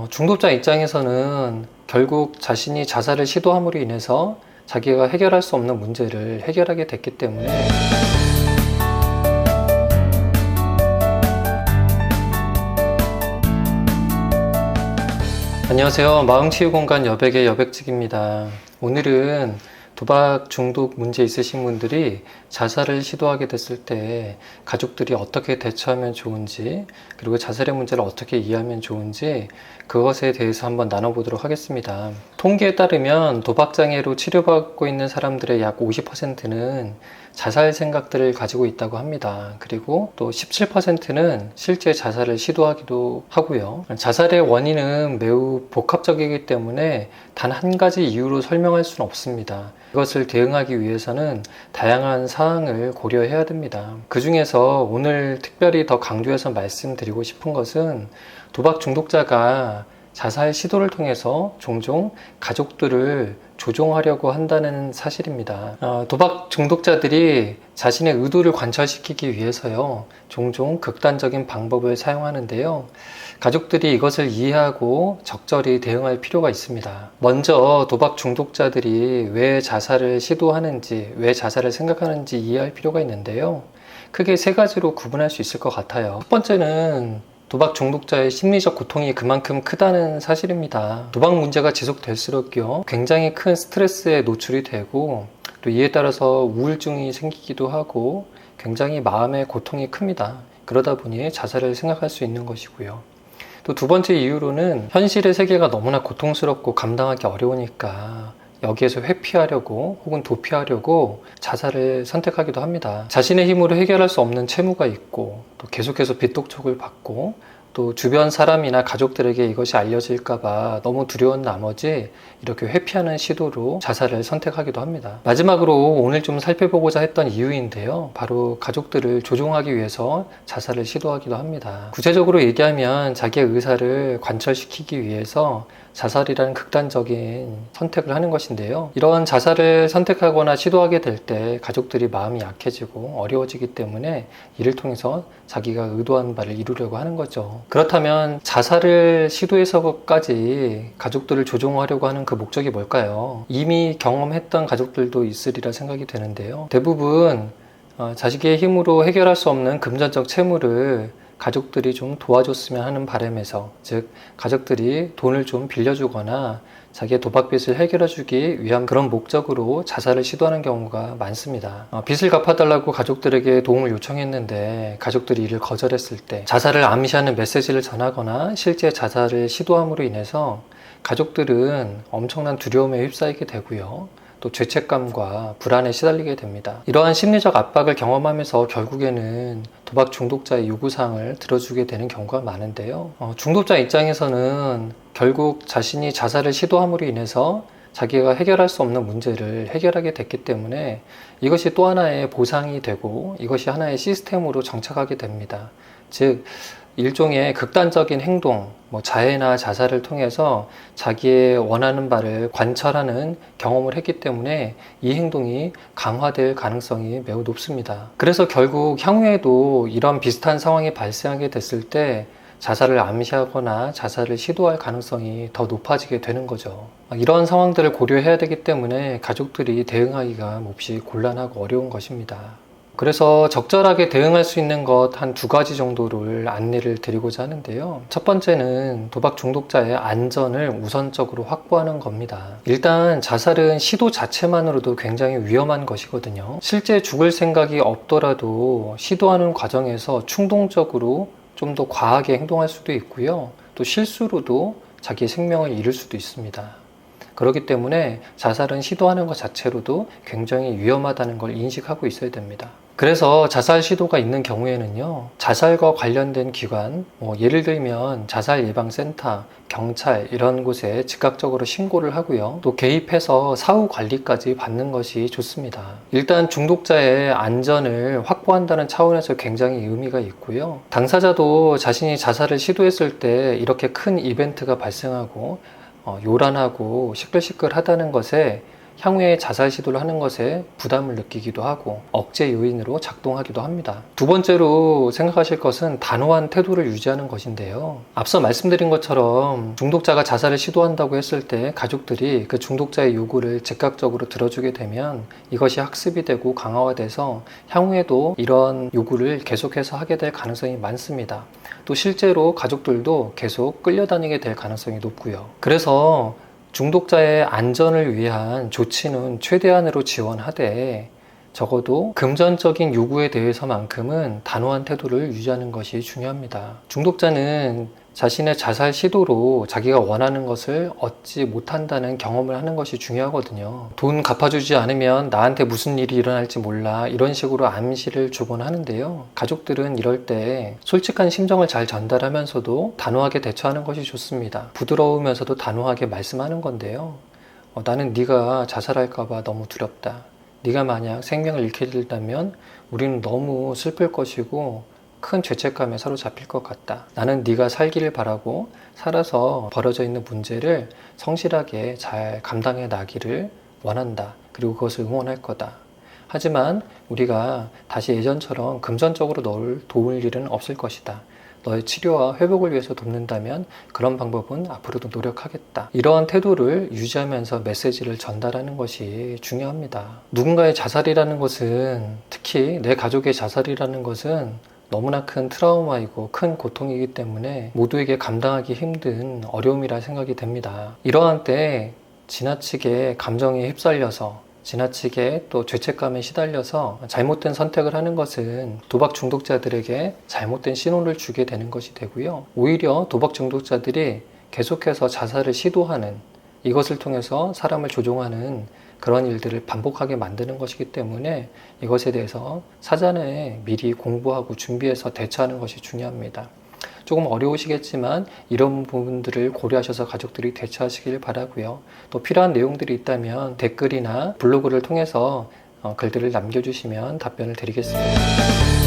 중독자 입장에서는 결국 자신이 자살을 시도함으로 인해서 자기가 해결할 수 없는 문제를 해결하게 됐기 때문에 안녕하세요. 마음치유공간 여백의 여백직입니다. 오늘은 도박 중독 문제 있으신 분들이 자살을 시도하게 됐을 때 가족들이 어떻게 대처하면 좋은지, 그리고 자살의 문제를 어떻게 이해하면 좋은지 그것에 대해서 한번 나눠보도록 하겠습니다. 통계에 따르면 도박장애로 치료받고 있는 사람들의 약 50%는 자살 생각들을 가지고 있다고 합니다. 그리고 또 17%는 실제 자살을 시도하기도 하고요. 자살의 원인은 매우 복합적이기 때문에 단 한 가지 이유로 설명할 수는 없습니다. 이것을 대응하기 위해서는 다양한 사항을 고려해야 됩니다. 그 중에서 오늘 특별히 더 강조해서 말씀드리고 싶은 것은 도박 중독자가 자살 시도를 통해서 종종 가족들을 조종하려고 한다는 사실입니다. 도박 중독자들이 자신의 의도를 관철시키기 위해서요, 종종 극단적인 방법을 사용하는데요. 가족들이 이것을 이해하고 적절히 대응할 필요가 있습니다. 먼저 도박 중독자들이 왜 자살을 시도하는지, 왜 자살을 생각하는지 이해할 필요가 있는데요. 크게 세 가지로 구분할 수 있을 것 같아요. 첫 번째는 도박 중독자의 심리적 고통이 그만큼 크다는 사실입니다. 도박 문제가 지속될수록요, 굉장히 큰 스트레스에 노출이 되고 또 이에 따라서 우울증이 생기기도 하고 굉장히 마음의 고통이 큽니다. 그러다 보니 자살을 생각할 수 있는 것이고요. 또 두 번째 이유로는 현실의 세계가 너무나 고통스럽고 감당하기 어려우니까 여기에서 회피하려고 혹은 도피하려고 자살을 선택하기도 합니다. 자신의 힘으로 해결할 수 없는 채무가 있고 또 계속해서 빚독촉을 받고 또 주변 사람이나 가족들에게 이것이 알려질까봐 너무 두려운 나머지 이렇게 회피하는 시도로 자살을 선택하기도 합니다. 마지막으로 오늘 좀 살펴보고자 했던 이유인데요. 바로 가족들을 조종하기 위해서 자살을 시도하기도 합니다. 구체적으로 얘기하면 자기의 의사를 관철시키기 위해서 자살이라는 극단적인 선택을 하는 것인데요. 이러한 자살을 선택하거나 시도하게 될 때 가족들이 마음이 약해지고 어려워지기 때문에 이를 통해서 자기가 의도한 바를 이루려고 하는 거죠. 그렇다면 자살을 시도해서까지 가족들을 조종하려고 하는 그 목적이 뭘까요? 이미 경험했던 가족들도 있으리라 생각이 되는데요. 대부분 자식의 힘으로 해결할 수 없는 금전적 채무를 가족들이 좀 도와줬으면 하는 바람에서, 즉 가족들이 돈을 좀 빌려주거나 자기의 도박빚을 해결해주기 위한 그런 목적으로 자살을 시도하는 경우가 많습니다. 빚을 갚아달라고 가족들에게 도움을 요청했는데 가족들이 이를 거절했을 때 자살을 암시하는 메시지를 전하거나 실제 자살을 시도함으로 인해서 가족들은 엄청난 두려움에 휩싸이게 되고요. 또 죄책감과 불안에 시달리게 됩니다. 이러한 심리적 압박을 경험하면서 결국에는 도박 중독자의 요구사항을 들어주게 되는 경우가 많은데요. 중독자 입장에서는 결국 자신이 자살을 시도함으로 인해서 자기가 해결할 수 없는 문제를 해결하게 됐기 때문에 이것이 또 하나의 보상이 되고 이것이 하나의 시스템으로 정착하게 됩니다. 즉 일종의 극단적인 행동, 자해나 자살을 통해서 자기의 원하는 바를 관철하는 경험을 했기 때문에 이 행동이 강화될 가능성이 매우 높습니다. 그래서 결국 향후에도 이런 비슷한 상황이 발생하게 됐을 때 자살을 암시하거나 자살을 시도할 가능성이 더 높아지게 되는 거죠. 이런 상황들을 고려해야 되기 때문에 가족들이 대응하기가 몹시 곤란하고 어려운 것입니다. 그래서 적절하게 대응할 수 있는 것 한 두 가지 정도를 안내를 드리고자 하는데요. 첫 번째는 도박 중독자의 안전을 우선적으로 확보하는 겁니다. 일단 자살은 시도 자체만으로도 굉장히 위험한 것이거든요. 실제 죽을 생각이 없더라도 시도하는 과정에서 충동적으로 좀 더 과하게 행동할 수도 있고요. 또 실수로도 자기의 생명을 잃을 수도 있습니다. 그렇기 때문에 자살은 시도하는 것 자체로도 굉장히 위험하다는 걸 인식하고 있어야 됩니다. 그래서 자살 시도가 있는 경우에는요, 자살과 관련된 기관, 예를 들면 자살예방센터, 경찰 이런 곳에 즉각적으로 신고를 하고요. 또 개입해서 사후 관리까지 받는 것이 좋습니다. 일단 중독자의 안전을 확보한다는 차원에서 굉장히 의미가 있고요. 당사자도 자신이 자살을 시도했을 때 이렇게 큰 이벤트가 발생하고 요란하고 시끌시끌하다는 것에 향후에 자살 시도를 하는 것에 부담을 느끼기도 하고 억제 요인으로 작동하기도 합니다. 두 번째로 생각하실 것은 단호한 태도를 유지하는 것인데요. 앞서 말씀드린 것처럼 중독자가 자살을 시도한다고 했을 때 가족들이 그 중독자의 요구를 즉각적으로 들어주게 되면 이것이 학습이 되고 강화돼서 향후에도 이런 요구를 계속해서 하게 될 가능성이 많습니다. 또 실제로 가족들도 계속 끌려다니게 될 가능성이 높고요. 그래서 중독자의 안전을 위한 조치는 최대한으로 지원하되 적어도 금전적인 요구에 대해서만큼은 단호한 태도를 유지하는 것이 중요합니다. 중독자는 자신의 자살 시도로 자기가 원하는 것을 얻지 못한다는 경험을 하는 것이 중요하거든요. 돈 갚아주지 않으면 나한테 무슨 일이 일어날지 몰라, 이런 식으로 암시를 주곤 하는데요. 가족들은 이럴 때 솔직한 심정을 잘 전달하면서도 단호하게 대처하는 것이 좋습니다. 부드러우면서도 단호하게 말씀하는 건데요. 나는 네가 자살할까 봐 너무 두렵다. 네가 만약 생명을 잃게 된다면 우리는 너무 슬플 것이고 큰 죄책감에 사로잡힐 것 같다. 나는 네가 살기를 바라고 살아서 벌어져 있는 문제를 성실하게 잘 감당해 나기를 원한다. 그리고 그것을 응원할 거다. 하지만 우리가 다시 예전처럼 금전적으로 너를 도울 일은 없을 것이다. 너의 치료와 회복을 위해서 돕는다면 그런 방법은 앞으로도 노력하겠다. 이러한 태도를 유지하면서 메시지를 전달하는 것이 중요합니다. 누군가의 자살이라는 것은, 특히 내 가족의 자살이라는 것은 너무나 큰 트라우마이고 큰 고통이기 때문에 모두에게 감당하기 힘든 어려움이라 생각이 됩니다. 이러한 때 지나치게 감정에 휩쓸려서, 지나치게 또 죄책감에 시달려서 잘못된 선택을 하는 것은 도박 중독자들에게 잘못된 신호를 주게 되는 것이 되고요. 오히려 도박 중독자들이 계속해서 자살을 시도하는, 이것을 통해서 사람을 조종하는 그런 일들을 반복하게 만드는 것이기 때문에 이것에 대해서 사전에 미리 공부하고 준비해서 대처하는 것이 중요합니다. 조금 어려우시겠지만 이런 부분들을 고려하셔서 가족들이 대처하시길 바라고요. 또 필요한 내용들이 있다면 댓글이나 블로그를 통해서 글들을 남겨주시면 답변을 드리겠습니다.